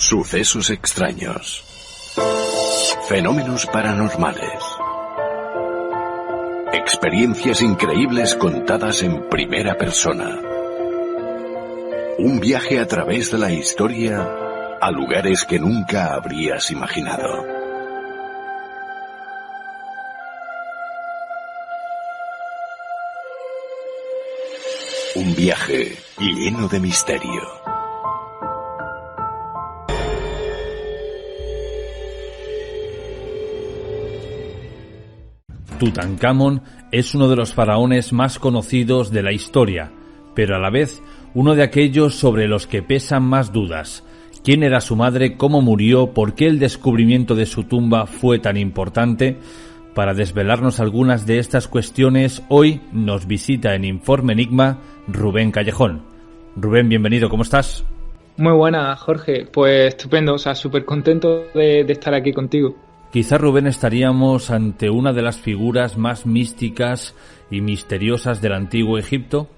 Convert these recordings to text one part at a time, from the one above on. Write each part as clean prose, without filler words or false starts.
Sucesos extraños. Fenómenos paranormales. Experiencias increíbles contadas en primera persona. Un viaje a través de la historia a lugares que nunca habrías imaginado. Un viaje lleno de misterio. Tutankamón es uno de los faraones más conocidos de la historia, pero a la vez uno de aquellos sobre los que pesan más dudas. ¿Quién era su madre? ¿Cómo murió? ¿Por qué el descubrimiento de su tumba fue tan importante? Para desvelarnos algunas de estas cuestiones, hoy nos visita en Informe Enigma Rubén Callejón. Rubén, bienvenido, ¿cómo estás? Muy buena, Jorge. Pues estupendo, súper contento de estar aquí contigo. Quizá, Rubén, estaríamos ante una de las figuras más místicas y misteriosas del antiguo Egipto.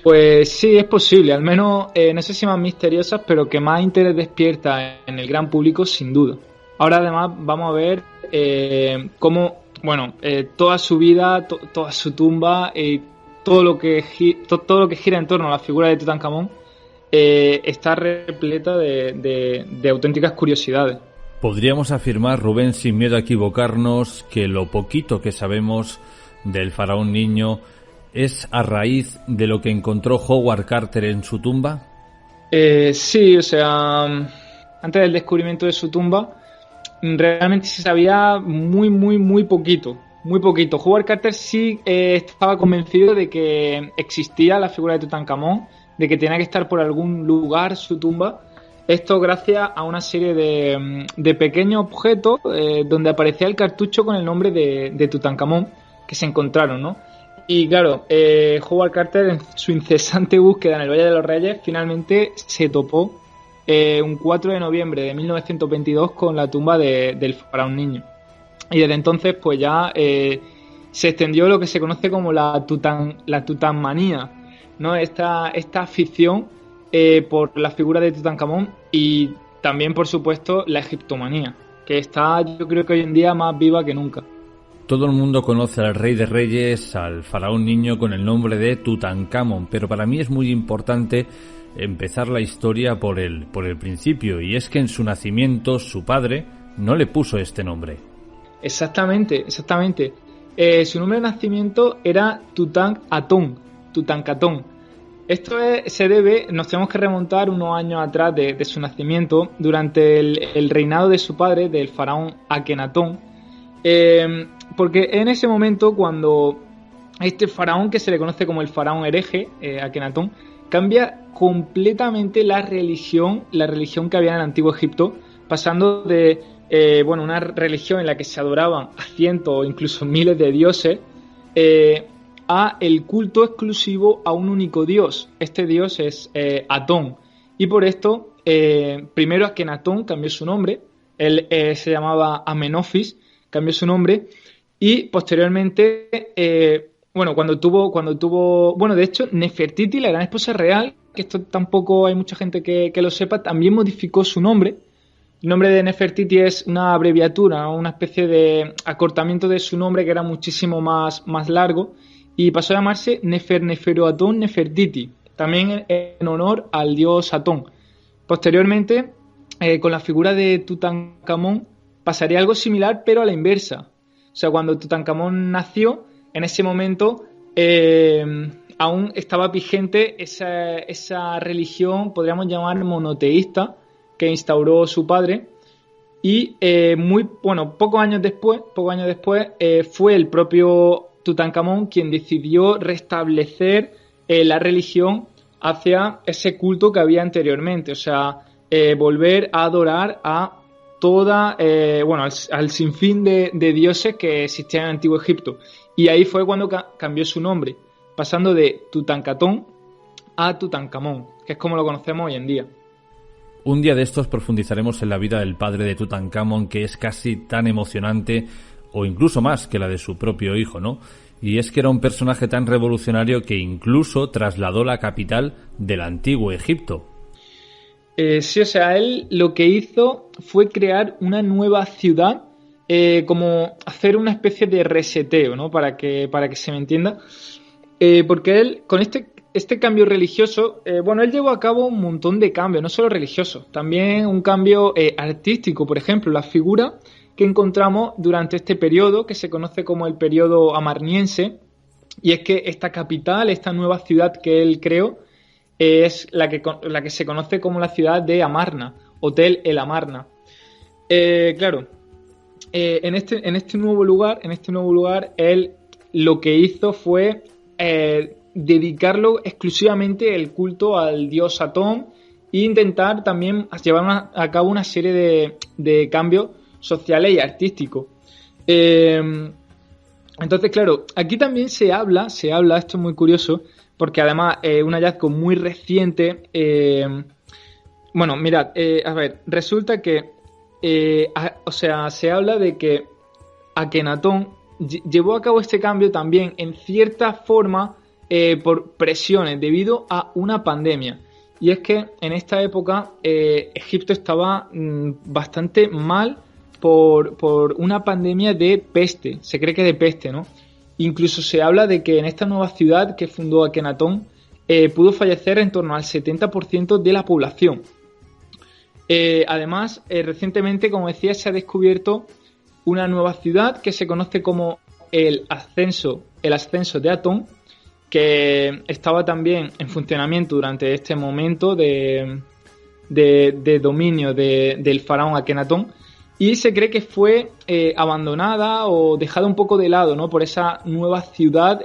Pues sí, es posible, al menos no sé si más misteriosas, pero que más interés despierta en el gran público, sin duda. Ahora además vamos a ver cómo, toda su vida, toda su tumba, todo lo que gira en torno a la figura de Tutankamón está repleta de auténticas curiosidades. Podríamos afirmar, Rubén, sin miedo a equivocarnos, que lo poquito que sabemos del faraón niño es a raíz de lo que encontró Howard Carter en su tumba. Sí, antes del descubrimiento de su tumba, realmente se sabía muy poquito. Muy poquito. Howard Carter sí estaba convencido de que existía la figura de Tutankamón, de que tenía que estar por algún lugar su tumba. Esto gracias a una serie de pequeños objetos donde aparecía el cartucho con el nombre de Tutankamón que se encontraron, ¿no? Y claro, Howard Carter, en su incesante búsqueda en el Valle de los Reyes, finalmente se topó un 4 de noviembre de 1922 con la tumba del faraón niño. Y desde entonces pues ya se extendió lo que se conoce como la tutanmanía, ¿no? Esta afición por la figura de Tutankamón y también, por supuesto, la egiptomanía, que está, yo creo que hoy en día más viva que nunca. Todo el mundo conoce al rey de reyes, al faraón niño con el nombre de Tutankamón, pero para mí es muy importante empezar la historia por el principio, y es que en su nacimiento su padre no le puso este nombre. Exactamente. Su nombre de nacimiento era Tutankatón. Esto se debe, nos tenemos que remontar unos años atrás de su nacimiento, durante el reinado de su padre, del faraón Akenatón, porque en ese momento, cuando este faraón, que se le conoce como el faraón hereje, Akenatón, cambia completamente la religión que había en el antiguo Egipto, pasando de una religión en la que se adoraban a cientos o incluso miles de dioses, a el culto exclusivo a un único dios. Este dios es Atón, y por esto primero Akenatón cambió su nombre. Él se llamaba Amenofis, cambió su nombre, y posteriormente cuando tuvo de hecho, Nefertiti, la gran esposa real, que esto tampoco hay mucha gente que lo sepa, también modificó su nombre. El nombre de Nefertiti es una abreviatura, una especie de acortamiento de su nombre que era muchísimo más largo, y pasó a llamarse Neferuatón Nefertiti, también en honor al dios Atón. Posteriormente, con la figura de Tutankamón pasaría algo similar, pero a la inversa. O sea, cuando Tutankamón nació, en ese momento aún estaba vigente esa religión, podríamos llamar monoteísta, que instauró su padre. Y pocos años después fue el propio Tutankamón quien decidió restablecer la religión hacia ese culto que había anteriormente, o sea, volver a adorar a al sinfín de dioses que existían en el antiguo Egipto. Y ahí fue cuando cambió su nombre, pasando de Tutankatón a Tutankamón, que es como lo conocemos hoy en día. Un día de estos profundizaremos en la vida del padre de Tutankamón, que es casi tan emocionante o incluso más que la de su propio hijo, ¿no? Y es que era un personaje tan revolucionario que incluso trasladó la capital del antiguo Egipto. Sí, o sea, él lo que hizo fue crear una nueva ciudad, como hacer una especie de reseteo, ¿no? Para que se me entienda. Porque él, con este cambio religioso, bueno, él llevó a cabo un montón de cambios, no solo religiosos, también un cambio artístico, por ejemplo, la figura que encontramos durante este periodo, que se conoce como el periodo amarniense, y es que esta capital, esta nueva ciudad que él creó, es la que se conoce como la ciudad de Amarna, Hotel El Amarna. Claro, en este nuevo lugar, él lo que hizo fue dedicarlo exclusivamente el culto al dios Atón e intentar también llevar a cabo una serie de cambios sociales y artísticos. Entonces, claro, aquí también se habla, esto es muy curioso, porque además es un hallazgo muy reciente. Bueno, mirad, a ver, resulta que, o sea, se habla de que Akenatón llevó a cabo este cambio también en cierta forma por presiones debido a una pandemia. Y es que en esta época Egipto estaba bastante mal por una pandemia de peste, se cree que de peste, ¿no? Incluso se habla de que en esta nueva ciudad que fundó Akenatón pudo fallecer en torno al 70% de la población. Además, recientemente, como decía, se ha descubierto una nueva ciudad que se conoce como el ascenso de Atón, que estaba también en funcionamiento durante este momento de dominio del faraón Akenatón, y se cree que fue abandonada o dejada un poco de lado, ¿no? Por esa nueva ciudad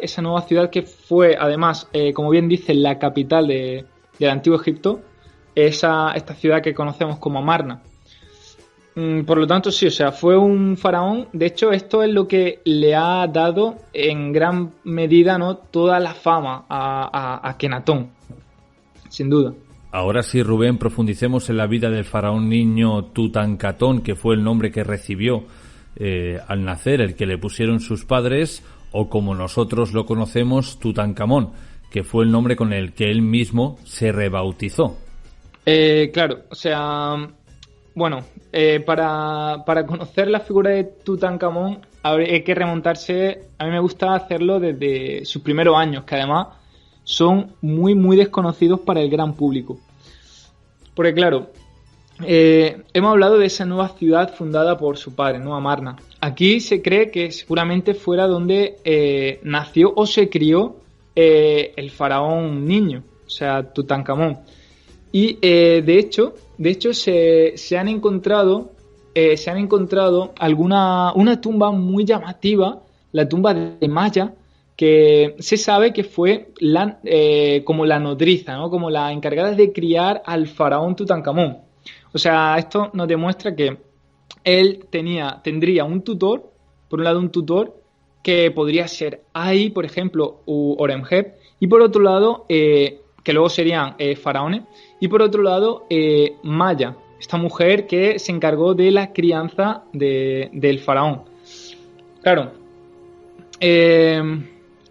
que fue, además, como bien dice, la capital del antiguo Egipto, esta ciudad que conocemos como Amarna. Por lo tanto, sí, o sea, fue un faraón. De hecho, esto es lo que le ha dado en gran medida, ¿no?, toda la fama a Akenatón, sin duda. Ahora sí, Rubén, profundicemos en la vida del faraón niño Tutankamón, que fue el nombre que recibió al nacer, el que le pusieron sus padres, o como nosotros lo conocemos, Tutankamón, que fue el nombre con el que él mismo se rebautizó. Claro, o sea, bueno, para conocer la figura de Tutankamón hay que remontarse. A mí me gusta hacerlo desde sus primeros años, que además son muy, muy desconocidos para el gran público. Porque claro, hemos hablado de esa nueva ciudad fundada por su padre, ¿no?, Amarna. Aquí se cree que seguramente fuera donde nació o se crió el faraón niño, o sea, Tutankamón. Y de hecho se han encontrado una tumba muy llamativa, la tumba de Maya, que se sabe que fue como la nodriza, ¿no?, como la encargada de criar al faraón Tutankamón. O sea, esto nos demuestra que él tendría un tutor, por un lado un tutor que podría ser Ai, por ejemplo, u Horemheb, y por otro lado, que luego serían faraones, y por otro lado, Maya, esta mujer que se encargó de la crianza del faraón. Claro,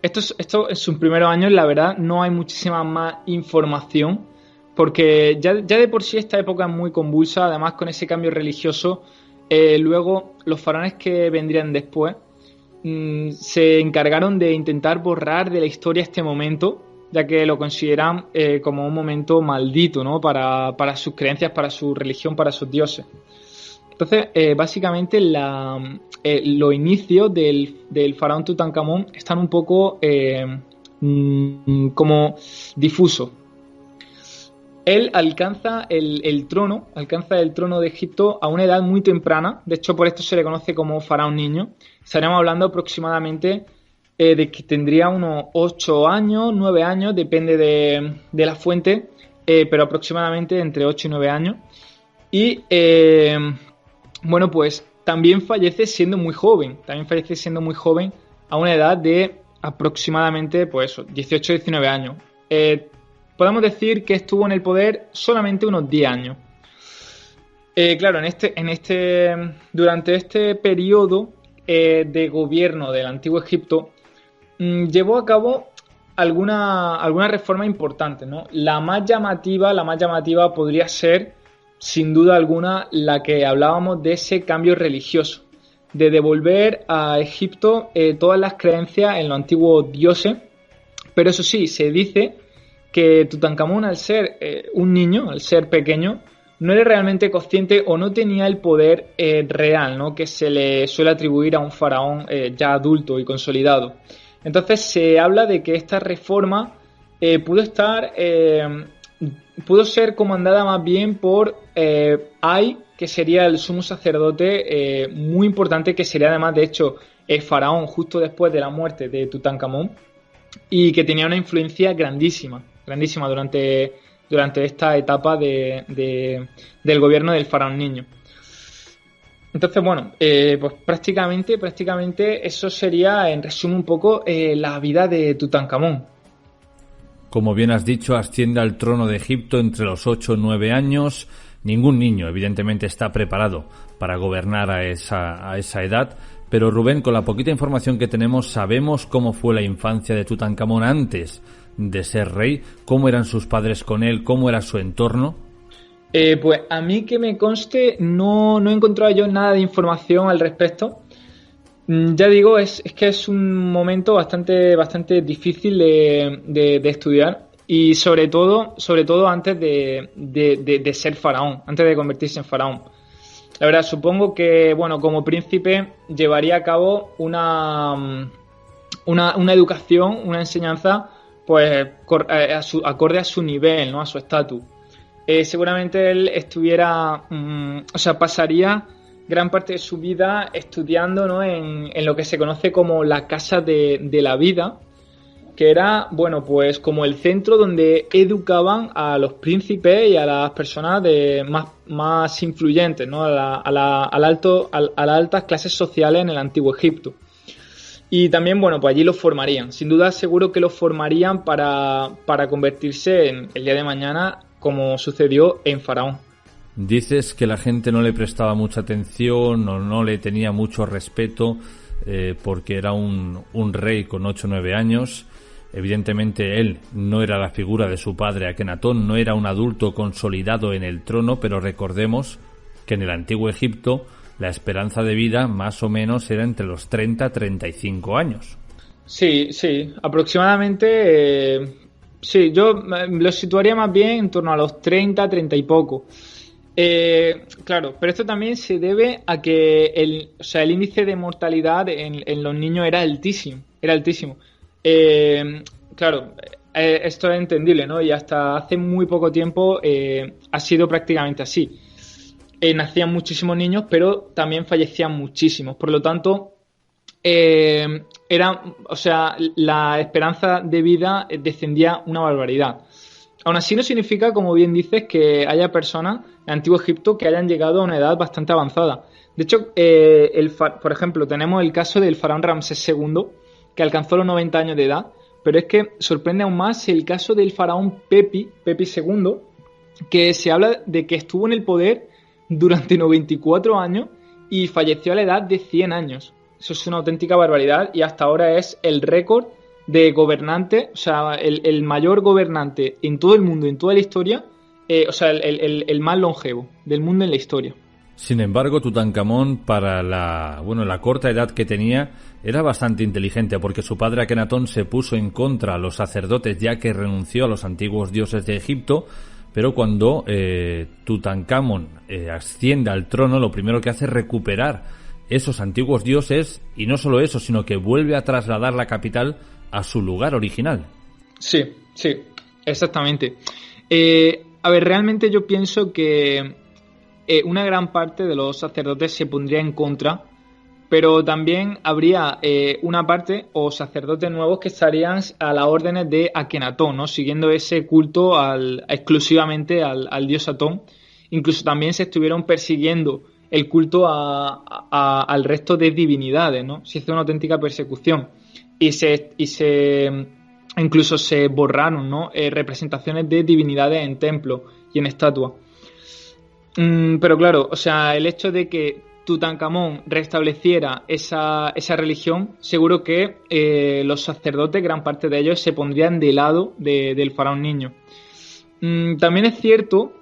esto en sus primeros años, la verdad, no hay muchísima más información, porque ya de por sí esta época es muy convulsa, además con ese cambio religioso. Luego los faraones que vendrían después se encargaron de intentar borrar de la historia este momento, ya que lo consideran como un momento maldito, ¿no?, para sus creencias, para su religión, para sus dioses. Entonces, básicamente los inicios del faraón Tutankamón están un poco como difusos. Él alcanza el trono de Egipto a una edad muy temprana. De hecho, por esto se le conoce como faraón niño. Estaríamos hablando aproximadamente de que tendría unos 8 años, 9 años, depende de la fuente, pero aproximadamente entre 8 y 9 años. Y bueno, pues también fallece siendo muy joven. A una edad de aproximadamente, pues eso, 18 o 19 años. Podemos decir que estuvo en el poder solamente unos 10 años. Claro, durante este periodo de gobierno del Antiguo Egipto, llevó a cabo alguna reforma importante, ¿no? La más llamativa podría ser, sin duda alguna, la que hablábamos de ese cambio religioso, de devolver a Egipto todas las creencias en los antiguos dioses. Pero eso sí, se dice que Tutankamón, al ser un niño, al ser pequeño, no era realmente consciente o no tenía el poder real, ¿no?, que se le suele atribuir a un faraón ya adulto y consolidado. Entonces se habla de que esta reforma pudo ser comandada más bien por Ay, que sería el sumo sacerdote muy importante, que sería además, de hecho, el faraón justo después de la muerte de Tutankamón, y que tenía una influencia grandísima durante esta etapa del gobierno del faraón niño. Entonces, bueno, pues prácticamente eso sería, en resumen, un poco la vida de Tutankamón. Como bien has dicho, asciende al trono de Egipto entre los 8 o 9 años. Ningún niño, evidentemente, está preparado para gobernar a esa edad. Pero Rubén, con la poquita información que tenemos, sabemos cómo fue la infancia de Tutankamón antes de ser rey, cómo eran sus padres con él, cómo era su entorno. Pues a mí que me conste, no he encontrado yo nada de información al respecto. Ya digo, es que es un momento bastante difícil de estudiar, y sobre todo antes de ser faraón, antes de convertirse en faraón. La verdad, supongo que, bueno, como príncipe llevaría a cabo una educación, una enseñanza, pues acorde a su nivel, ¿no?, a su estatus. Seguramente él pasaría gran parte de su vida estudiando, ¿no?, en lo que se conoce como la Casa de la Vida, que era, bueno, pues como el centro donde educaban a los príncipes y a las personas más influyentes, ¿no?, a las altas clases sociales en el antiguo Egipto. Y también, bueno, pues allí los formarían. Sin duda, seguro que los formarían para convertirse el día de mañana, como sucedió, en faraón. Dices que la gente no le prestaba mucha atención o no le tenía mucho respeto porque era un rey con 8 o 9 años. Evidentemente él no era la figura de su padre Akenatón, no era un adulto consolidado en el trono, pero recordemos que en el antiguo Egipto la esperanza de vida más o menos era entre los 30 a 35 años. Sí, aproximadamente. Sí, yo lo situaría más bien en torno a los 30 y poco. Claro, pero esto también se debe a que el índice de mortalidad en los niños era altísimo. Claro, esto es entendible, ¿no? Y hasta hace muy poco tiempo ha sido prácticamente así. Nacían muchísimos niños, pero también fallecían muchísimos. Por lo tanto, la esperanza de vida descendía una barbaridad. Aún así no significa, como bien dices, que haya personas en Antiguo Egipto que hayan llegado a una edad bastante avanzada. De hecho, por ejemplo, tenemos el caso del faraón Ramsés II, que alcanzó los 90 años de edad, pero es que sorprende aún más el caso del faraón Pepi II, que se habla de que estuvo en el poder durante 94 años y falleció a la edad de 100 años. Eso es una auténtica barbaridad, y hasta ahora es el récord de gobernante, o sea, el mayor gobernante en todo el mundo, en toda la historia, el más longevo del mundo en la historia. Sin embargo, Tutankamón, para la corta edad que tenía, era bastante inteligente, porque su padre Akenatón se puso en contra a los sacerdotes, ya que renunció a los antiguos dioses de Egipto. Pero cuando Tutankamón asciende al trono, lo primero que hace es recuperar esos antiguos dioses, y no solo eso, sino que vuelve a trasladar la capital a su lugar original. Sí, exactamente. Realmente yo pienso que una gran parte de los sacerdotes se pondría en contra, pero también habría una parte o sacerdotes nuevos que estarían a las órdenes de Akenatón, ¿no?, siguiendo ese culto exclusivamente al dios Atón. Incluso también se estuvieron persiguiendo el culto al resto de divinidades, ¿no? Se hizo una auténtica persecución y incluso se borraron, ¿no?, representaciones de divinidades en templos y en estatuas. Pero claro, o sea, el hecho de que Tutankamón restableciera esa religión, seguro que los sacerdotes, gran parte de ellos, se pondrían de lado del faraón niño. También es cierto,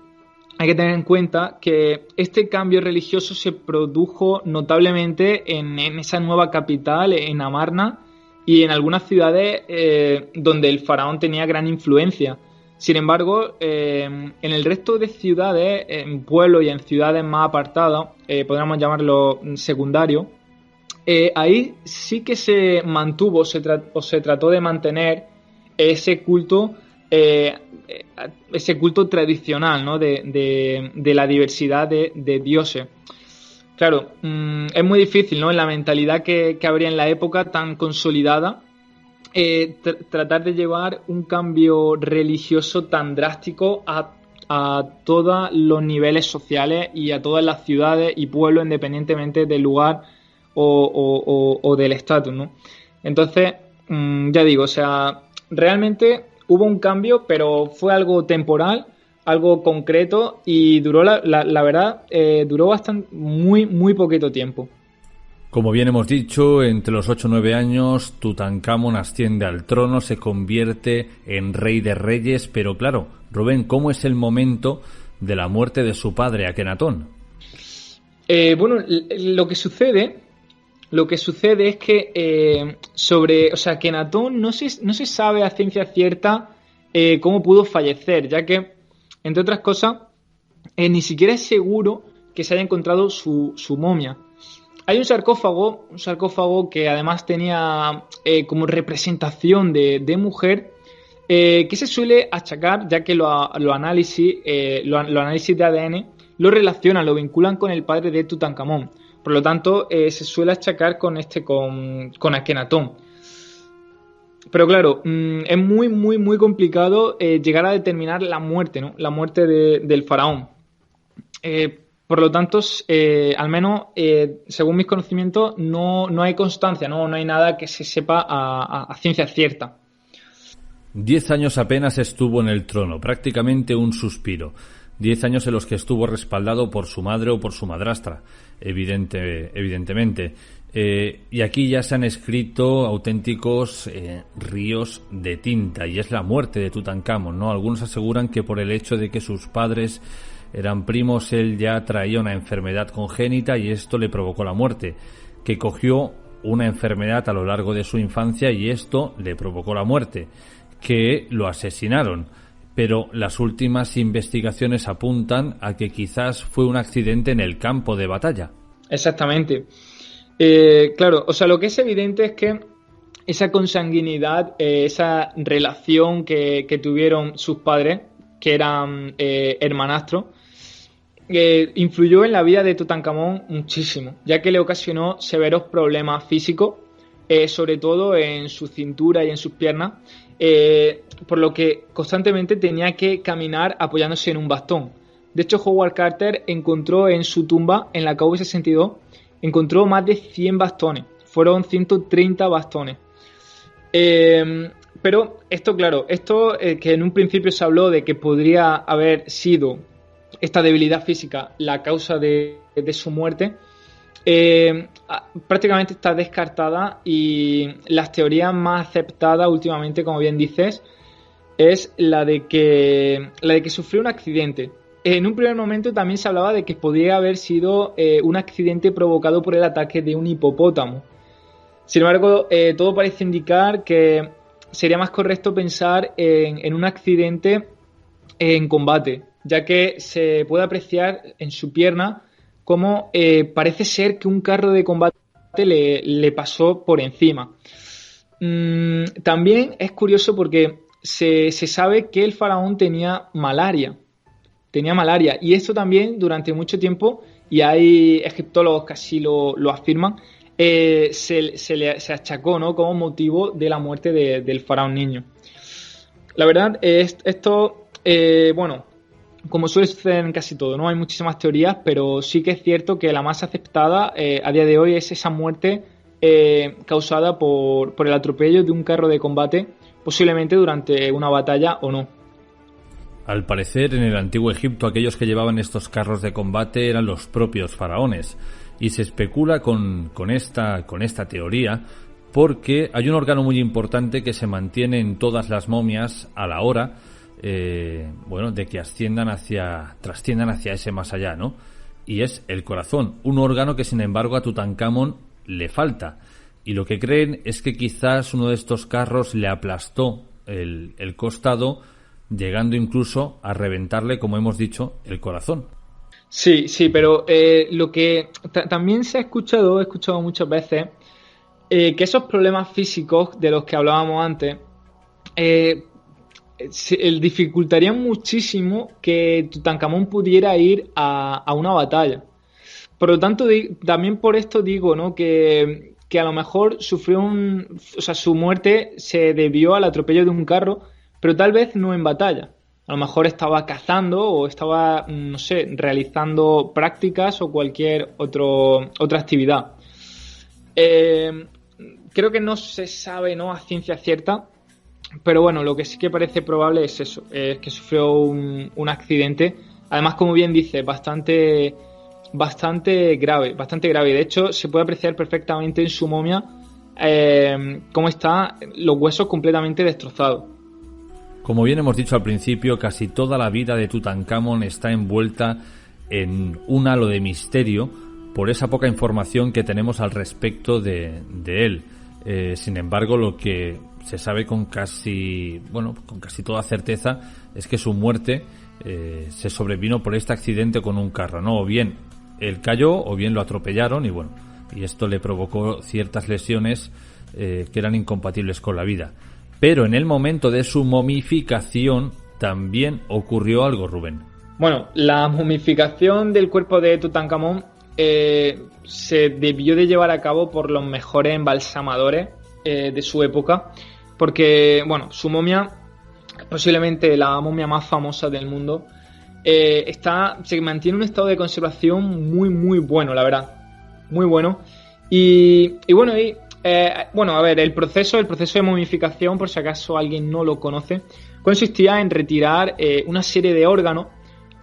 hay que tener en cuenta que este cambio religioso se produjo notablemente en esa nueva capital, en Amarna, y en algunas ciudades donde el faraón tenía gran influencia. Sin embargo, en el resto de ciudades, en pueblos y en ciudades más apartadas, podríamos llamarlo secundario, ahí sí que se mantuvo o se trató de mantener ese culto tradicional, ¿no? de la diversidad de dioses. Claro, es muy difícil, ¿no? En la mentalidad que habría en la época tan consolidada, tratar de llevar un cambio religioso tan drástico a todos los niveles sociales y a todas las ciudades y pueblos, independientemente del lugar o del estatus, ¿no? Entonces, ya digo, o sea, realmente hubo un cambio, pero fue algo temporal, algo concreto, y duró, la verdad, duró muy poquito tiempo. Como bien hemos dicho, entre los 8 o 9 años, Tutankamón asciende al trono, se convierte en rey de reyes, pero claro, Rubén, ¿cómo es el momento de la muerte de su padre, Akenatón? Bueno, lo que sucede es que Akenatón no se sabe a ciencia cierta cómo pudo fallecer, ya que, entre otras cosas, ni siquiera es seguro que se haya encontrado su momia. Hay un sarcófago que además tenía como representación de mujer, que se suele achacar, ya que los análisis de ADN lo relacionan, lo vinculan con el padre de Tutankamón. Por lo tanto, se suele achacar con Akenatón. Pero claro, es muy complicado llegar a determinar la muerte, ¿no? La muerte del faraón. Por lo tanto, al menos según mis conocimientos, no hay constancia, no hay nada que se sepa a ciencia cierta. 10 años apenas estuvo en el trono, prácticamente un suspiro. 10 años en los que estuvo respaldado por su madre o por su madrastra, evidentemente. Y aquí ya se han escrito auténticos ríos de tinta, y es la muerte de Tutankamón, ¿no? Algunos aseguran que por el hecho de que sus padres eran primos, él ya traía una enfermedad congénita y esto le provocó la muerte, que cogió una enfermedad a lo largo de su infancia y esto le provocó la muerte, que lo asesinaron. Pero las últimas investigaciones apuntan a que quizás fue un accidente en el campo de batalla. Exactamente. Claro, o sea, lo que es evidente es que esa consanguinidad, esa relación que tuvieron sus padres, que eran hermanastros, influyó en la vida de Tutankamón muchísimo, ya que le ocasionó severos problemas físicos, sobre todo en su cintura y en sus piernas, por lo que constantemente tenía que caminar apoyándose en un bastón. De hecho, Howard Carter encontró en su tumba, en la KV-62, encontró más de 100 bastones, fueron 130 bastones. Pero esto, claro, que en un principio se habló de que podría haber sido esta debilidad física la causa de su muerte, prácticamente está descartada, y las teorías más aceptadas últimamente, como bien dices, es la de que sufrió un accidente. En un primer momento también se hablaba de que podría haber sido un accidente provocado por el ataque de un hipopótamo. Sin embargo, todo parece indicar que sería más correcto pensar en un accidente en combate, ya que se puede apreciar en su pierna cómo parece ser que un carro de combate le pasó por encima. También es curioso porque se sabe que el faraón tenía malaria, y esto también durante mucho tiempo, y hay egiptólogos que así lo afirman, se achacó, ¿no?, como motivo de la muerte del faraón niño. La verdad, esto, bueno, como suele suceder en casi todo, ¿no? Hay muchísimas teorías, pero sí que es cierto que la más aceptada a día de hoy es esa muerte causada por el atropello de un carro de combate, posiblemente durante una batalla o no. Al parecer, en el antiguo Egipto, aquellos que llevaban estos carros de combate eran los propios faraones. Y se especula con esta teoría porque hay un órgano muy importante que se mantiene en todas las momias a la hora de que trasciendan hacia ese más allá, ¿no? Y es el corazón, un órgano que sin embargo a Tutankamón le falta. Y lo que creen es que quizás uno de estos carros le aplastó el costado, llegando incluso a reventarle, como hemos dicho, el corazón. Sí, pero lo que también he escuchado muchas veces, que esos problemas físicos de los que hablábamos antes dificultarían muchísimo que Tutankamón pudiera ir a una batalla. Por lo tanto, también por esto digo, ¿no?, que a lo mejor su muerte se debió al atropello de un carro, pero tal vez no en batalla. A lo mejor estaba cazando o estaba, no sé, realizando prácticas o cualquier otra actividad. Creo que no se sabe, ¿no?, a ciencia cierta, pero bueno, lo que sí que parece probable es eso, es que sufrió un accidente. Además, como bien dice, bastante grave. De hecho, se puede apreciar perfectamente en su momia cómo están los huesos completamente destrozados. Como bien hemos dicho al principio, casi toda la vida de Tutankamón está envuelta en un halo de misterio por esa poca información que tenemos al respecto de él. Sin embargo, lo que se sabe con casi toda certeza es que su muerte se sobrevino por este accidente con un carro, ¿no? O bien él cayó o bien lo atropellaron y esto le provocó ciertas lesiones que eran incompatibles con la vida. Pero en el momento de su momificación también ocurrió algo, Rubén. Bueno, la momificación del cuerpo de Tutankamón se debió de llevar a cabo por los mejores embalsamadores de su época, porque, bueno, su momia, posiblemente la momia más famosa del mundo, se mantiene en un estado de conservación muy, muy bueno, la verdad. Muy bueno. A ver, el proceso de momificación, por si acaso alguien no lo conoce, consistía en retirar una serie de órganos.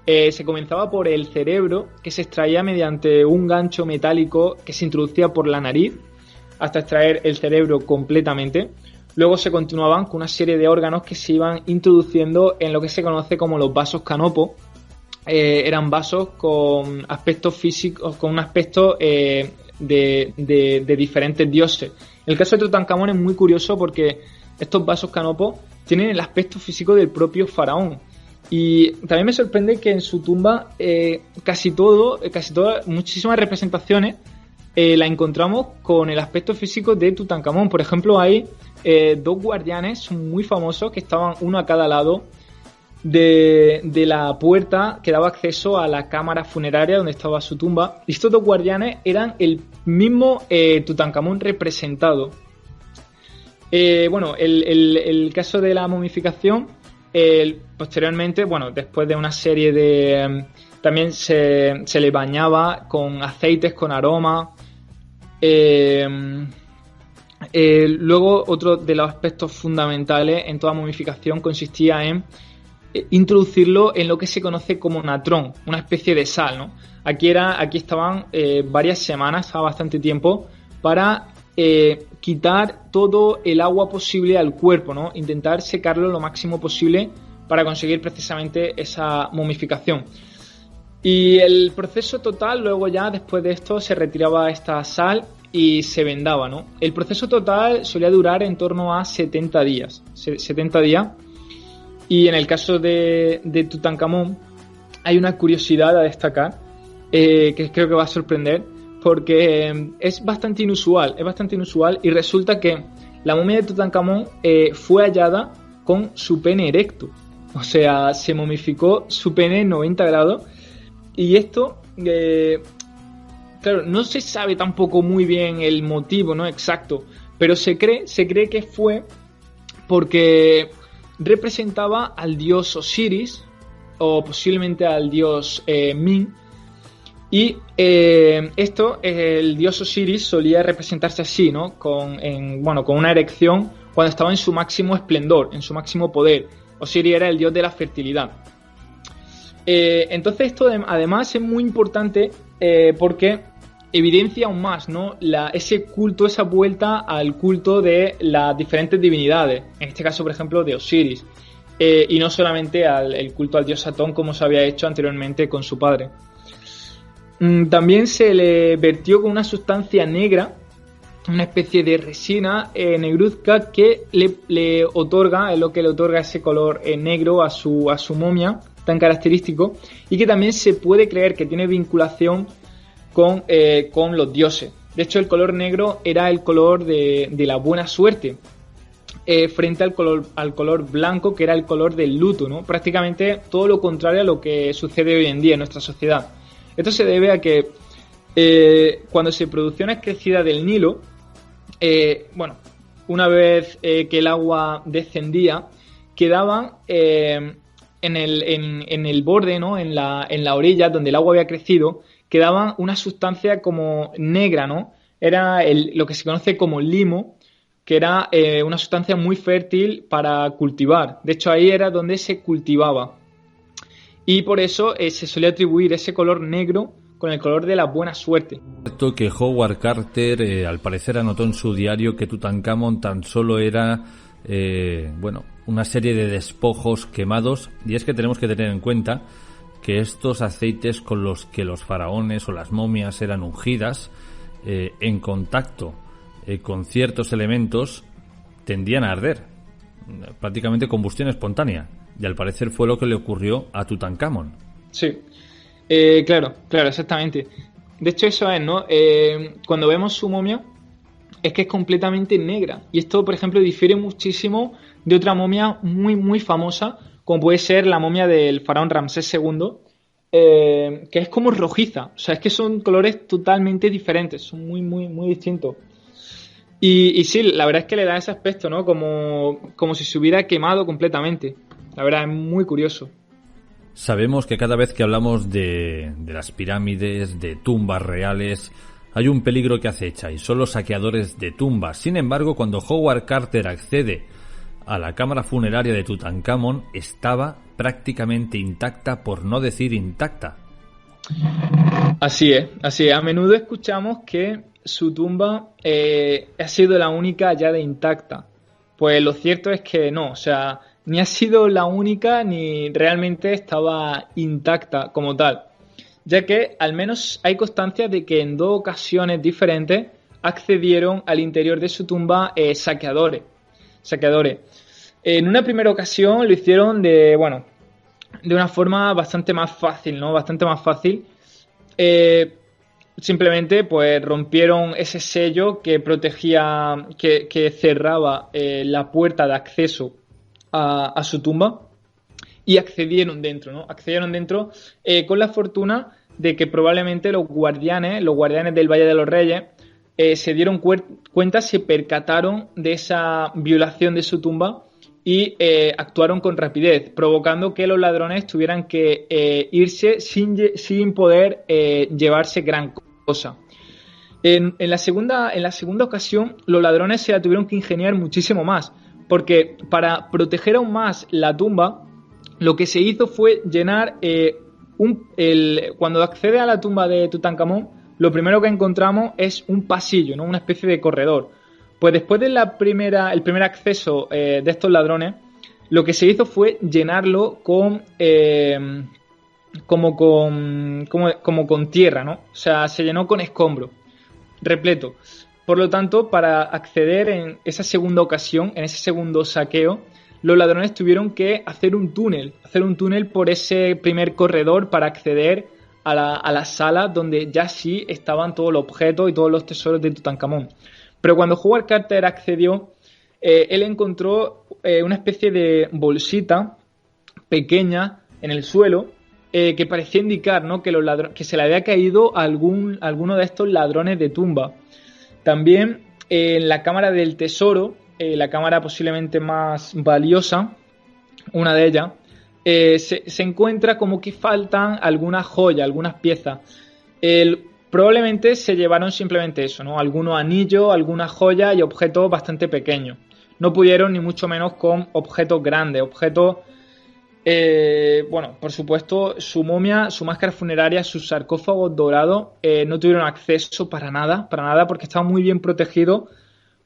Se comenzaba por el cerebro, que se extraía mediante un gancho metálico que se introducía por la nariz hasta extraer el cerebro completamente. Luego se continuaban con una serie de órganos que se iban introduciendo en lo que se conoce como los vasos Canopus. Eran vasos con aspectos físicos, con un aspecto de diferentes dioses. El caso de Tutankamón es muy curioso porque estos vasos Canopus tienen el aspecto físico del propio faraón. Y también me sorprende que en su tumba muchísimas representaciones la encontramos con el aspecto físico de Tutankamón. Por ejemplo, hay dos guardianes muy famosos que estaban uno a cada lado de la puerta que daba acceso a la cámara funeraria donde estaba su tumba. Y estos dos guardianes eran el mismo Tutankamón representado. El caso de la momificación, posteriormente, después de una serie de... también se le bañaba con aceites, con aroma. Luego, otro de los aspectos fundamentales en toda momificación consistía en introducirlo en lo que se conoce como natrón, una especie de sal, ¿no? Aquí estaban varias semanas, estaba bastante tiempo, para quitar todo el agua posible al cuerpo, ¿no? Intentar secarlo lo máximo posible para conseguir precisamente esa momificación. Y el proceso total, luego ya después de esto se retiraba esta sal y se vendaba, ¿no? El proceso total solía durar en torno a 70 días. Y en el caso de Tutankamón hay una curiosidad a destacar que creo que va a sorprender, porque es bastante inusual y resulta que la momia de Tutankamón fue hallada con su pene erecto. O sea, se momificó su pene en 90 grados y esto, claro, no se sabe tampoco muy bien el motivo, ¿no?, exacto, pero se cree que fue porque representaba al dios Osiris o posiblemente al dios Min. Y el dios Osiris solía representarse así, ¿no? Con una erección cuando estaba en su máximo esplendor, en su máximo poder. Osiris era el dios de la fertilidad. Entonces esto además es muy importante porque evidencia aún más, ¿no? Ese culto, esa vuelta al culto de las diferentes divinidades, en este caso, por ejemplo, de Osiris, y no solamente el culto al dios Atón como se había hecho anteriormente con su padre. También se le vertió con una sustancia negra, una especie de resina negruzca que le otorga, es lo que le otorga ese color negro a su momia tan característico, y que también se puede creer que tiene vinculación con los dioses. De hecho, el color negro era el color de la buena suerte, frente al color blanco, que era el color del luto, ¿no? Prácticamente todo lo contrario a lo que sucede hoy en día en nuestra sociedad. Esto se debe a que cuando se producía una crecida del Nilo, una vez que el agua descendía, quedaban en el borde, ¿no? en la orilla donde el agua había crecido, quedaban una sustancia como negra, ¿no? Era lo que se conoce como limo, que era una sustancia muy fértil para cultivar. De hecho, ahí era donde se cultivaba. Y por eso se solía atribuir ese color negro con el color de la buena suerte. Es cierto que Howard Carter al parecer anotó en su diario que Tutankamón tan solo era una serie de despojos quemados, y es que tenemos que tener en cuenta que estos aceites con los que los faraones o las momias eran ungidas en contacto con ciertos elementos tendían a arder, prácticamente combustión espontánea. Y al parecer fue lo que le ocurrió a Tutankamón. Sí, claro, exactamente. De hecho, eso es, ¿no? Cuando vemos su momia, es que es completamente negra. Y esto, por ejemplo, difiere muchísimo de otra momia muy, muy famosa, como puede ser la momia del faraón Ramsés II, que es como rojiza. O sea, es que son colores totalmente diferentes, son muy, muy, muy distintos. Y sí, la verdad es que le da ese aspecto, ¿no? Como si se hubiera quemado completamente. La verdad es muy curioso. Sabemos que cada vez que hablamos de las pirámides, de tumbas reales, hay un peligro que acecha y son los saqueadores de tumbas. Sin embargo, cuando Howard Carter accede a la cámara funeraria de Tutankamón, estaba prácticamente intacta, por no decir intacta. Así es. A menudo escuchamos que su tumba ha sido la única hallada intacta. Pues lo cierto es que no, o sea, ni ha sido la única ni realmente estaba intacta como tal, ya que al menos hay constancia de que en 2 ocasiones diferentes accedieron al interior de su tumba saqueadores. En una primera ocasión lo hicieron de una forma bastante más fácil, ¿no? Simplemente pues rompieron ese sello que protegía, que cerraba la puerta de acceso a su tumba, y accedieron dentro, ¿no? Con la fortuna de que probablemente los guardianes del Valle de los Reyes se dieron cuenta, se percataron de esa violación de su tumba y actuaron con rapidez, provocando que los ladrones tuvieran que irse sin poder llevarse gran cosa. En la segunda ocasión, los ladrones se la tuvieron que ingeniar muchísimo más, porque para proteger aún más la tumba, lo que se hizo fue llenar cuando accede a la tumba de Tutankamón, lo primero que encontramos es un pasillo, ¿no? Una especie de corredor. Pues después de el primer acceso de estos ladrones, lo que se hizo fue llenarlo con tierra, ¿no? O sea, se llenó con escombro, repleto. Por lo tanto, para acceder en esa segunda ocasión, en ese segundo saqueo, los ladrones tuvieron que hacer un túnel por ese primer corredor para acceder a la sala donde ya sí estaban todos los objetos y todos los tesoros de Tutankamón. Pero cuando Howard Carter accedió, él encontró una especie de bolsita pequeña en el suelo que parecía indicar, ¿no?, que se le había caído a alguno de estos ladrones de tumba. También en la cámara del tesoro, la cámara posiblemente más valiosa, una de ellas, se encuentra como que faltan algunas joyas, algunas piezas. Probablemente se llevaron simplemente eso, ¿no? Algunos anillos, algunas joyas y objetos bastante pequeños. No pudieron ni mucho menos con objetos grandes, objetos Bueno, por supuesto, su momia, su máscara funeraria, sus sarcófagos dorados no tuvieron acceso para nada, porque estaban muy bien protegidos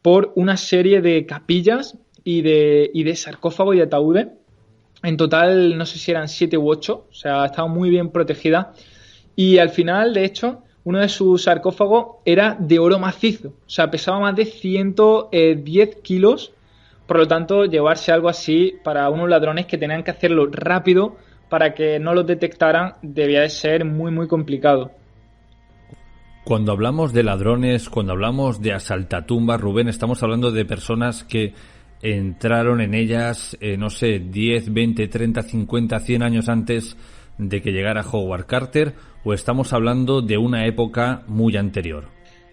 por una serie de capillas y de sarcófagos y ataúdes. En total, no sé si eran 7 u 8, o sea, estaban muy bien protegidas. Y al final, de hecho, uno de sus sarcófagos era de oro macizo, o sea, pesaba más de 110 kilos. Por lo tanto, llevarse algo así para unos ladrones que tenían que hacerlo rápido para que no los detectaran debía de ser muy, muy complicado. Cuando hablamos de ladrones, cuando hablamos de asaltatumbas, Rubén, estamos hablando de personas que entraron en ellas, no sé, 10, 20, 30, 50, 100 años antes de que llegara Howard Carter, o estamos hablando de una época muy anterior.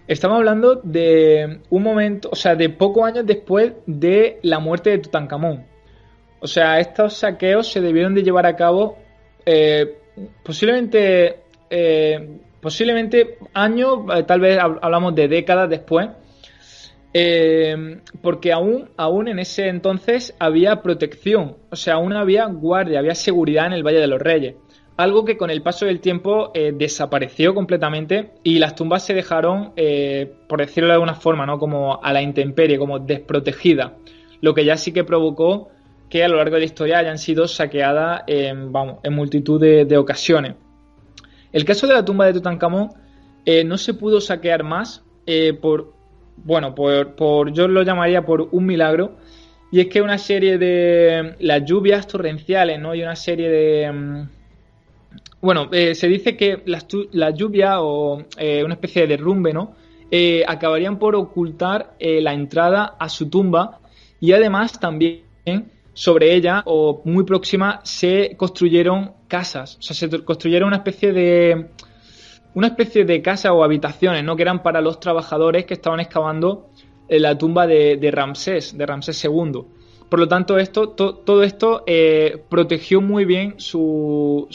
Estamos hablando de un momento, o sea, de pocos años después de la muerte de Tutankamón. O sea, estos saqueos se debieron de llevar a cabo posiblemente años, tal vez hablamos de décadas después, porque aún en ese entonces había protección, o sea, aún había guardia, había seguridad en el Valle de los Reyes. Algo que con el paso del tiempo desapareció completamente y las tumbas se dejaron, por decirlo de alguna forma, ¿no?, como a la intemperie, como desprotegidas, lo que ya sí que provocó que a lo largo de la historia hayan sido saqueadas en multitud de ocasiones. El caso de la tumba de Tutankamón no se pudo saquear más por yo lo llamaría por un milagro, y es que una serie de las lluvias torrenciales, ¿no?, y una serie de se dice que la lluvia o una especie de derrumbe, ¿no?, acabarían por ocultar la entrada a su tumba, y además también sobre ella o muy próxima se construyeron casas, o sea, se construyeron una especie de casa o habitaciones, ¿no?, que eran para los trabajadores que estaban excavando la tumba de Ramsés II. Por lo tanto, todo esto protegió muy bien su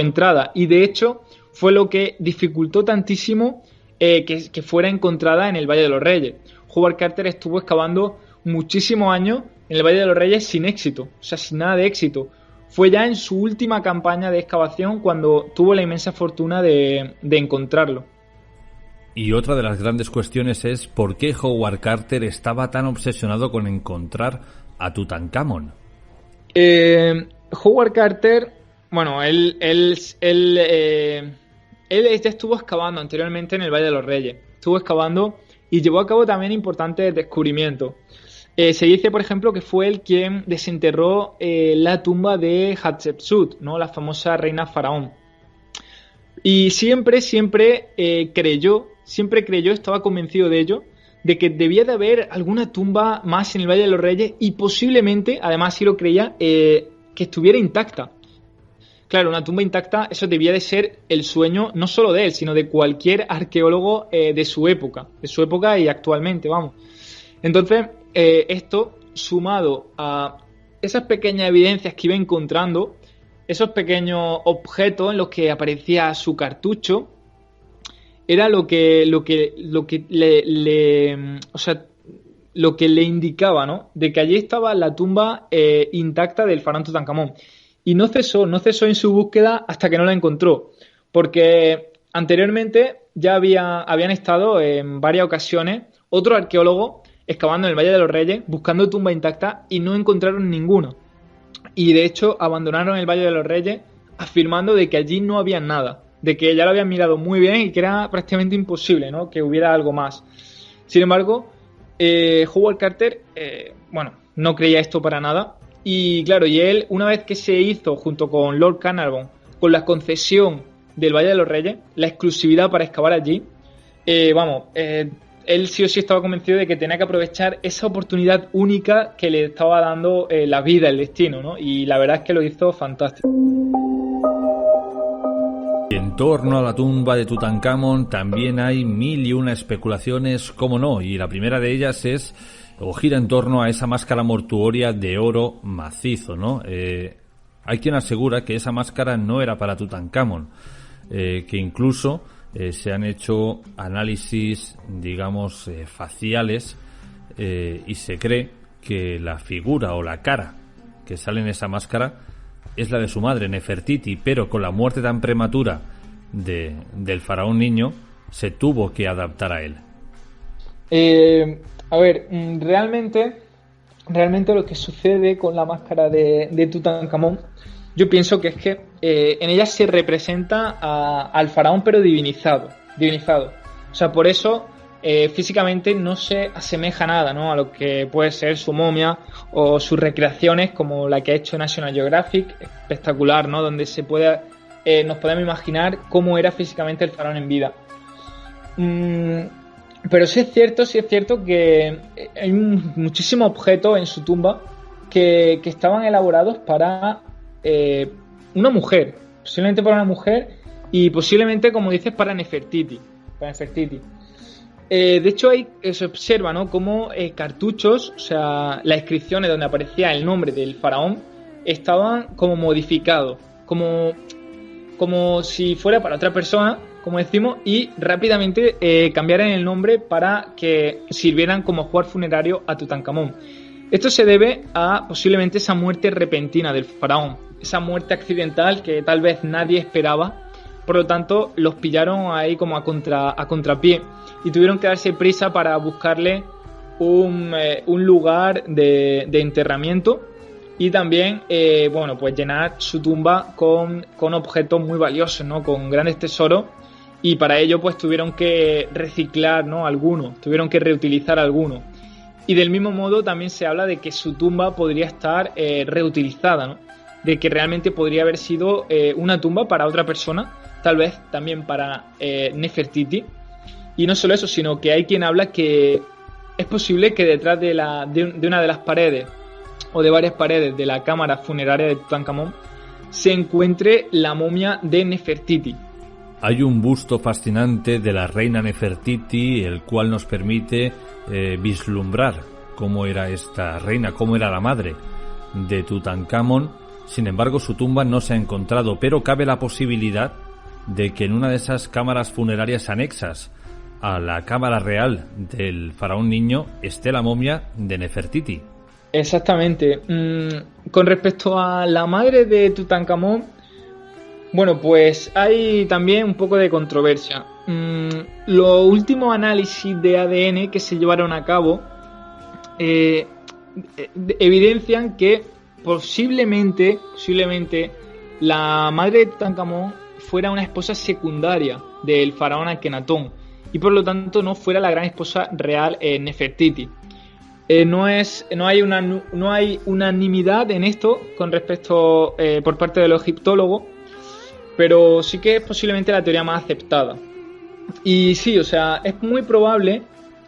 entrada, y de hecho fue lo que dificultó tantísimo que fuera encontrada en el Valle de los Reyes. Howard Carter estuvo excavando muchísimos años en el Valle de los Reyes sin éxito, o sea, sin nada de éxito. Fue ya en su última campaña de excavación cuando tuvo la inmensa fortuna de encontrarlo. Y otra de las grandes cuestiones es ¿por qué Howard Carter estaba tan obsesionado con encontrar a Tutankamón? Howard Carter, bueno, él ya estuvo excavando anteriormente en el Valle de los Reyes. Estuvo excavando y llevó a cabo también importantes descubrimientos. Se dice, por ejemplo, que fue él quien desenterró la tumba de Hatshepsut, ¿no?, la famosa reina faraón. Y siempre creyó, estaba convencido de ello, de que debía de haber alguna tumba más en el Valle de los Reyes, y posiblemente, además sí lo creía, que estuviera intacta. Claro, una tumba intacta, eso debía de ser el sueño no solo de él, sino de cualquier arqueólogo de su época y actualmente, vamos. Entonces, esto, sumado a esas pequeñas evidencias que iba encontrando, esos pequeños objetos en los que aparecía su cartucho, era lo que le indicaba, ¿no?, de que allí estaba la tumba intacta del faraón Tutankamón. Y no cesó en su búsqueda hasta que no la encontró, porque anteriormente ya habían estado en varias ocasiones otros arqueólogos excavando en el Valle de los Reyes buscando tumba intacta y no encontraron ninguna. Y de hecho abandonaron el Valle de los Reyes afirmando de que allí no había nada, de que ya lo habían mirado muy bien y que era prácticamente imposible, ¿no?, que hubiera algo más. Sin embargo, Howard Carter no creía esto para nada, y claro, y él, una vez que se hizo junto con Lord Carnarvon con la concesión del Valle de los Reyes, la exclusividad para excavar allí, él sí o sí estaba convencido de que tenía que aprovechar esa oportunidad única que le estaba dando la vida, el destino, ¿no? Y la verdad es que lo hizo fantástico. En torno a la tumba de Tutankamón también hay 1001 especulaciones, cómo no, y la primera de ellas gira en torno a esa máscara mortuoria de oro macizo, ¿no? Hay quien asegura que esa máscara no era para Tutankamón, que incluso se han hecho análisis, digamos, faciales, y se cree que la figura o la cara que sale en esa máscara es la de su madre, Nefertiti, pero con la muerte tan prematura del faraón niño, se tuvo que adaptar a él. A ver, realmente lo que sucede con la máscara de Tutankamón, yo pienso que es que en ella se representa al faraón pero divinizado. O sea, por eso físicamente no se asemeja nada, ¿no?, a lo que puede ser su momia o sus recreaciones como la que ha hecho National Geographic, espectacular, ¿no?, donde nos podemos imaginar cómo era físicamente el faraón en vida. Pero sí es cierto que hay muchísimos objetos en su tumba que estaban elaborados para una mujer, posiblemente para una mujer y posiblemente, como dices, para Nefertiti. De hecho, se observa, ¿no?, como cartuchos, o sea, las inscripciones donde aparecía el nombre del faraón estaban como modificados, como si fuera para otra persona, como decimos, y rápidamente cambiaran el nombre para que sirvieran como ajuar funerario a Tutankamón. Esto se debe a posiblemente esa muerte repentina del faraón, esa muerte accidental que tal vez nadie esperaba. Por lo tanto, los pillaron ahí como a contrapié y tuvieron que darse prisa para buscarle un lugar de enterramiento y también, pues llenar su tumba con objetos muy valiosos, ¿no?, con grandes tesoros, y para ello pues tuvieron que reciclar, ¿no?, algunos, tuvieron que reutilizar algunos. Y del mismo modo también se habla de que su tumba podría estar reutilizada, ¿no?, de que realmente podría haber sido una tumba para otra persona, tal vez también para Nefertiti. Y no solo eso, sino que hay quien habla que es posible que detrás de una de las paredes o de varias paredes de la cámara funeraria de Tutankamón se encuentre la momia de Nefertiti. Hay un busto fascinante de la reina Nefertiti, el cual nos permite vislumbrar cómo era esta reina, cómo era la madre de Tutankamón. Sin embargo, su tumba no se ha encontrado, pero cabe la posibilidad de que en una de esas cámaras funerarias anexas a la cámara real del faraón niño esté la momia de Nefertiti. Exactamente. Con respecto a la madre de Tutankamón, bueno, pues hay también un poco de controversia. Los últimos análisis de ADN que se llevaron a cabo evidencian que posiblemente la madre de Tutankamón fuera una esposa secundaria del faraón Akenatón y por lo tanto no fuera la gran esposa real Nefertiti. No hay unanimidad en esto con respecto por parte de los egiptólogos, pero sí que es posiblemente la teoría más aceptada. Y sí, o sea, es muy probable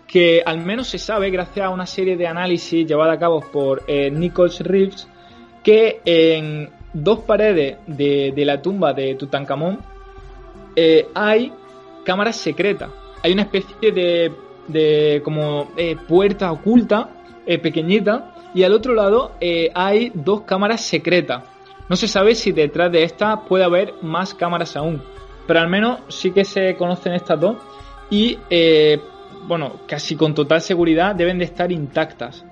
que al menos se sabe, gracias a una serie de análisis llevados a cabo por Nichols Reeves, que en dos paredes de la tumba de Tutankamón hay cámaras secretas. Hay una especie de puerta oculta, pequeñita, y al otro lado hay dos cámaras secretas. No se sabe si detrás de esta puede haber más cámaras aún, pero al menos sí que se conocen estas dos y casi con total seguridad deben estar intactas.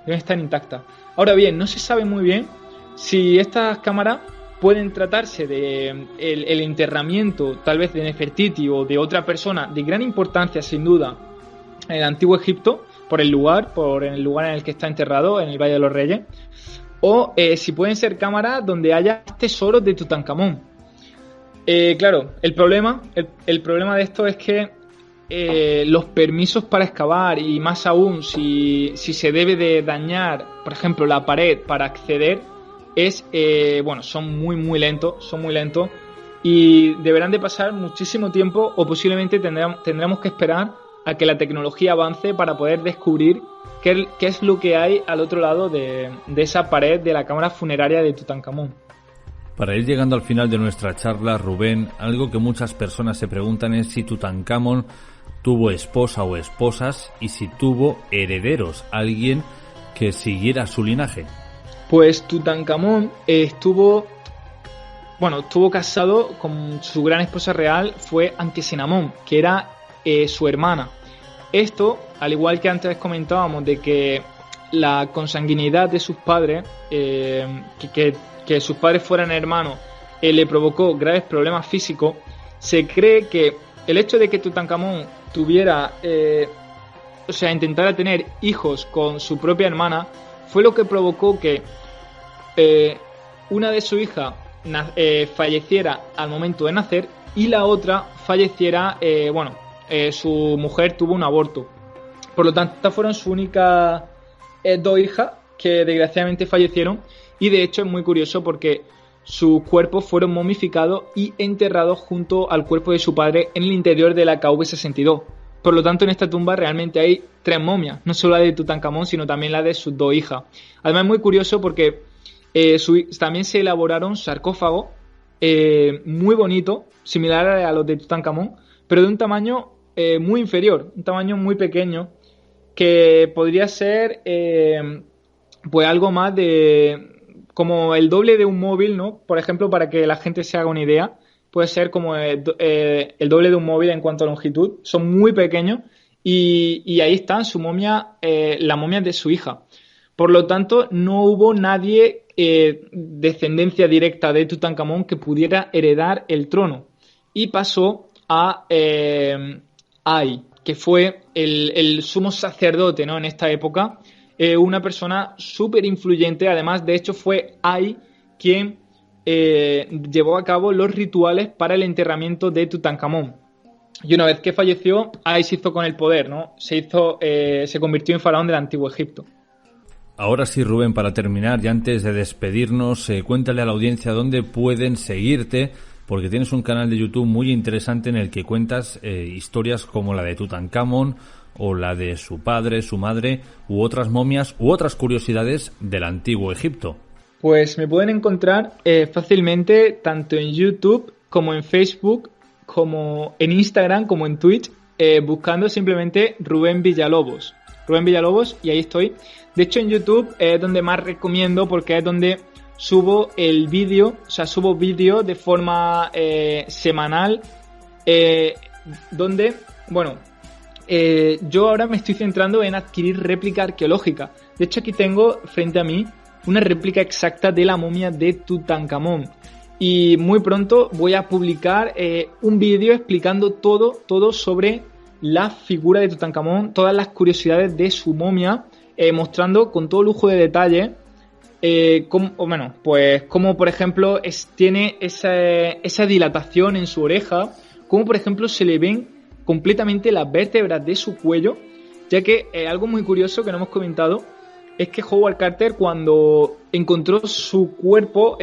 Ahora bien, no se sabe muy bien si estas cámaras pueden tratarse de el enterramiento tal vez de Nefertiti o de otra persona de gran importancia sin duda en el antiguo Egipto por el lugar en el que está enterrado, en el Valle de los Reyes, o si pueden ser cámaras donde haya tesoros de Tutankamón. Claro, el problema de esto es que los permisos para excavar y más aún si se debe de dañar, por ejemplo, la pared para acceder, son muy lentos y deberán de pasar muchísimo tiempo o posiblemente tendremos que esperar a que la tecnología avance para poder descubrir qué es lo que hay al otro lado de esa pared de la cámara funeraria de Tutankamón. Para ir llegando al final de nuestra charla, Rubén, algo que muchas personas se preguntan es si Tutankamón tuvo esposa o esposas y si tuvo herederos, alguien que siguiera su linaje. Pues Tutankamón estuvo casado con su gran esposa real, fue Ankesenamón, que era su hermana. Esto, al igual que antes comentábamos de que la consanguinidad de sus padres, que que sus padres fueran hermanos le provocó graves problemas físicos, se cree que el hecho de que Tutankamón tuviera, intentara tener hijos con su propia hermana, fue lo que provocó que una de sus hijas falleciera al momento de nacer y la otra falleciera, su mujer tuvo un aborto. Por lo tanto, estas fueron sus únicas 2 hijas que desgraciadamente fallecieron, y de hecho es muy curioso porque sus cuerpos fueron momificados y enterrados junto al cuerpo de su padre en el interior de la KV-62. Por lo tanto, en esta tumba realmente hay 3 momias, no solo la de Tutankamón, sino también la de sus 2 hijas. Además es muy curioso porque también se elaboraron sarcófagos muy bonitos, similares a los de Tutankamón, pero de un tamaño muy inferior, un tamaño muy pequeño, que podría ser algo más de como el doble de un móvil, ¿no? Por ejemplo, para que la gente se haga una idea, puede ser como el doble de un móvil en cuanto a longitud. Son muy pequeños y ahí están su momia, la momia de su hija. Por lo tanto, no hubo nadie descendencia directa de Tutankamón que pudiera heredar el trono. Y pasó a Ay, que fue el sumo sacerdote, ¿no? En esta época, una persona súper influyente. Además, de hecho, fue Ay quien llevó a cabo los rituales para el enterramiento de Tutankamón. Y una vez que falleció, Ay se hizo con el poder, ¿no? Se convirtió en faraón del Antiguo Egipto. Ahora sí, Rubén, para terminar y antes de despedirnos, cuéntale a la audiencia dónde pueden seguirte, porque tienes un canal de YouTube muy interesante en el que cuentas historias como la de Tutankamón o la de su padre, su madre, u otras momias, u otras curiosidades del Antiguo Egipto. Pues me pueden encontrar fácilmente tanto en YouTube como en Facebook, como en Instagram, como en Twitch, buscando simplemente Rubén Villalobos, y ahí estoy. De hecho, en YouTube es donde más recomiendo, porque es donde subo el vídeo, subo vídeo de forma semanal, donde, yo ahora me estoy centrando en adquirir réplica arqueológica. De hecho, aquí tengo frente a mí una réplica exacta de la momia de Tutankamón. Y muy pronto voy a publicar un vídeo explicando todo sobre la figura de Tutankamón, todas las curiosidades de su momia, mostrando con todo lujo de detalle como por ejemplo tiene esa dilatación en su oreja, como por ejemplo se le ven completamente las vértebras de su cuello, ya que algo muy curioso que no hemos comentado es que Howard Carter, cuando encontró su cuerpo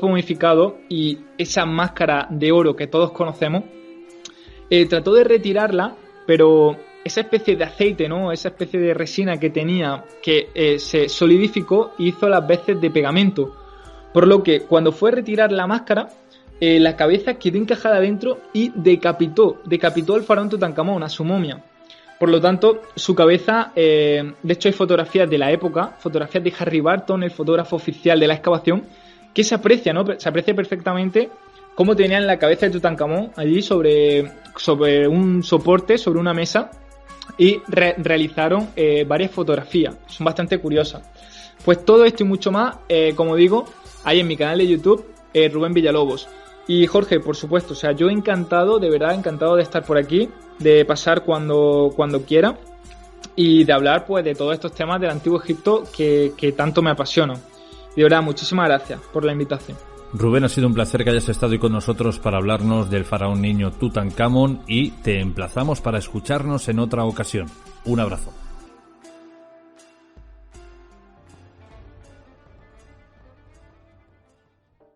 momificado y esa máscara de oro que todos conocemos, trató de retirarla, pero esa especie de aceite, ¿no? Esa especie de resina que tenía, que se solidificó y hizo las veces de pegamento. Por lo que cuando fue a retirar la máscara, la cabeza quedó encajada dentro y decapitó al faraón Tutankamón, a su momia. Por lo tanto, su cabeza, de hecho hay fotografías de la época, fotografías de Harry Barton, el fotógrafo oficial de la excavación, que se aprecia, ¿no? Se aprecia perfectamente cómo tenían la cabeza de Tutankamón allí sobre un soporte, sobre una mesa, y realizaron varias fotografías. Son bastante curiosas. Pues todo esto y mucho más, como digo, hay en mi canal de YouTube, Rubén Villalobos. Y Jorge, por supuesto, yo encantado, de verdad encantado de estar por aquí, de pasar cuando quiera y de hablar pues de todos estos temas del Antiguo Egipto que tanto me apasionan. De verdad, muchísimas gracias por la invitación. Rubén, ha sido un placer que hayas estado hoy con nosotros para hablarnos del faraón niño Tutankamón y te emplazamos para escucharnos en otra ocasión. Un abrazo.